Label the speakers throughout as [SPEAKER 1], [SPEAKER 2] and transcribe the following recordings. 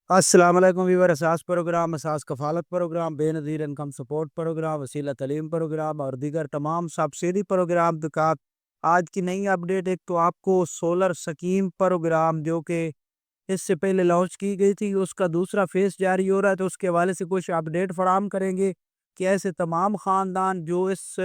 [SPEAKER 1] السلام علیکم ویور، اساس پروگرام، اساس کفالت پروگرام، بے نظیر انکم سپورٹ پروگرام، وسیلہ تعلیم پروگرام اور دیگر تمام سبسڈی پروگرام دکات آج کی نئی اپڈیٹ ایک تو آپ کو سولر سکیم پروگرام جو کہ اس سے پہلے لانچ کی گئی تھی، اس کا دوسرا فیس جاری ہو رہا ہے، تو اس کے حوالے سے کچھ اپڈیٹ فراہم کریں گے کہ ایسے تمام خاندان جو اس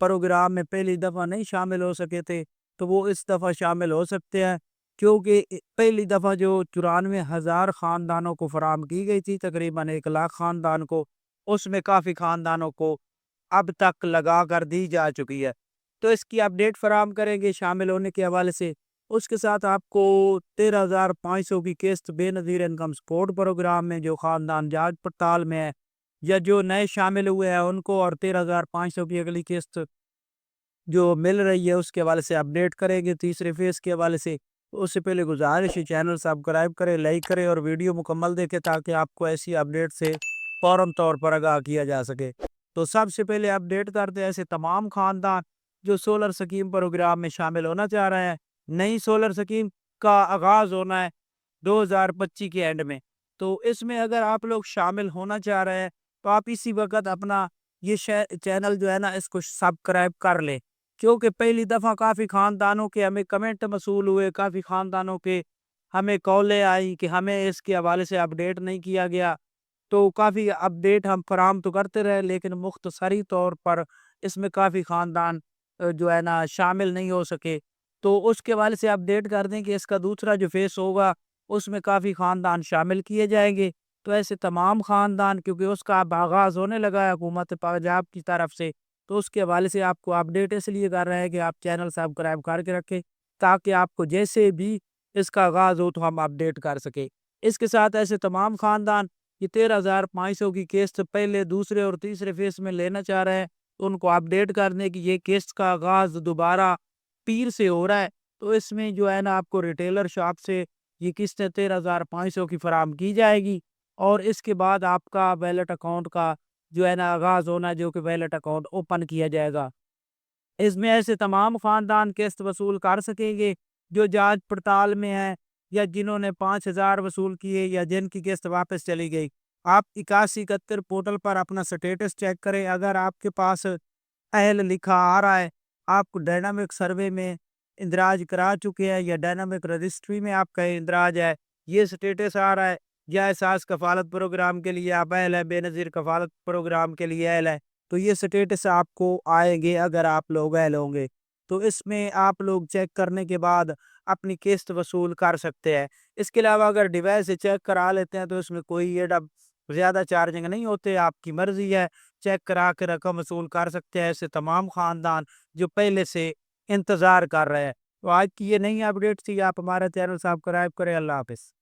[SPEAKER 1] پروگرام میں پہلی دفعہ نہیں شامل ہو سکے تھے تو وہ اس دفعہ شامل ہو سکتے ہیں، کیونکہ پہلی دفعہ جو 94,000 خاندانوں کو فراہم کی گئی تھی، تقریباً 1 لاکھ خاندان کو، اس میں کافی خاندانوں کو اب تک لگا کر دی جا چکی ہے، تو اس کی اپڈیٹ فراہم کریں گے شامل ہونے کے حوالے سے۔ اس کے ساتھ آپ کو 13,500 کی قسط بے نظیر انکم سپورٹ پروگرام میں جو خاندان جانچ پڑتال میں ہے یا جو نئے شامل ہوئے ہیں ان کو، اور 13,500 کی اگلی قسط جو مل رہی ہے اس کے حوالے سے اپڈیٹ کریں گے تیسرے فیز کے حوالے سے۔ اس سے پہلے گزارش ہے چینل سبسکرائب کریں، لائک کریں اور ویڈیو مکمل دیکھیں تاکہ آپ کو ایسی اپڈیٹ سے فوراً طور پر آگاہ کیا جا سکے۔ تو سب سے پہلے اپڈیٹ کرتے ہیں ایسے تمام خاندان جو سولر سکیم پروگرام میں شامل ہونا چاہ رہے ہیں۔ نئی سولر سکیم کا آغاز ہونا ہے 2025 کے اینڈ میں، تو اس میں اگر آپ لوگ شامل ہونا چاہ رہے ہیں تو آپ اسی وقت اپنا یہ چینل جو ہے نا اس کو سبسکرائب کر لیں، کیونکہ پہلی دفعہ کافی خاندانوں کے ہمیں کمنٹ موصول ہوئے، کافی خاندانوں کے ہمیں کالیں آئی کہ ہمیں اس کے حوالے سے اپڈیٹ نہیں کیا گیا، تو کافی اپڈیٹ ہم فراہم تو کرتے رہے لیکن مختصری طور پر اس میں کافی خاندان جو ہے نا شامل نہیں ہو سکے، تو اس کے حوالے سے اپڈیٹ کر دیں کہ اس کا دوسرا جو فیس ہوگا اس میں کافی خاندان شامل کیے جائیں گے۔ تو ایسے تمام خاندان، کیونکہ اس کا اب آغاز ہونے لگا ہے حکومت پنجاب کی طرف سے، تو اس کے حوالے سے آپ کو اپڈیٹ اس لیے کر رہے ہیں کہ آپ چینل سبسکرائب کر کے رکھیں تاکہ آپ کو جیسے بھی اس کا آغاز ہو تو ہم اپڈیٹ کر سکیں۔ اس کے ساتھ ایسے تمام خاندان یہ 13,500 کی قسط پہلے، دوسرے اور تیسرے فیس میں لینا چاہ رہے ہیں، تو ان کو اپڈیٹ کرنے کی یہ قسط کا آغاز دوبارہ پیر سے ہو رہا ہے، تو اس میں جو ہے نا آپ کو ریٹیلر شاپ سے یہ قسط 13,500 کی فراہم کی جائے گی، اور اس کے بعد آپ کا ویلٹ اکاؤنٹ کا جو ہے نا آغاز ہونا، جو کہ ویلٹ اکاؤنٹ اوپن کیا جائے گا۔ اس میں ایسے تمام خاندان قسط وصول کر سکیں گے جو جانچ پڑتال میں ہیں یا جنہوں نے 5,000 وصول کیے یا جن کی قسط واپس چلی گئی۔ آپ 8171 پورٹل پر اپنا سٹیٹس چیک کریں، اگر آپ کے پاس اہل لکھا آ رہا ہے، آپ کو ڈائنامک سروے میں اندراج کرا چکے ہیں یا ڈائنامک رجسٹری میں آپ کا اندراج ہے، یہ سٹیٹس آ رہا ہے، یا احساس کفالت پروگرام کے لیے آپ اہل ہے، بے نظیر کفالت پروگرام کے لیے اہل ہے، تو یہ سٹیٹس آپ کو آئیں گے اگر آپ لوگ اہل ہوں گے، تو اس میں آپ لوگ چیک کرنے کے بعد اپنی قسط وصول کر سکتے ہیں۔ اس کے علاوہ اگر ڈیوائس سے چیک کرا لیتے ہیں تو اس میں کوئی یہ زیادہ چارجنگ نہیں ہوتے، آپ کی مرضی ہے، چیک کرا کے رقم وصول کر سکتے ہیں ایسے تمام خاندان جو پہلے سے انتظار کر رہے ہیں۔ تو آج کی یہ نئی اپڈیٹ تھی، آپ ہمارا چینل سبسکرائب کریں۔ اللہ حافظ۔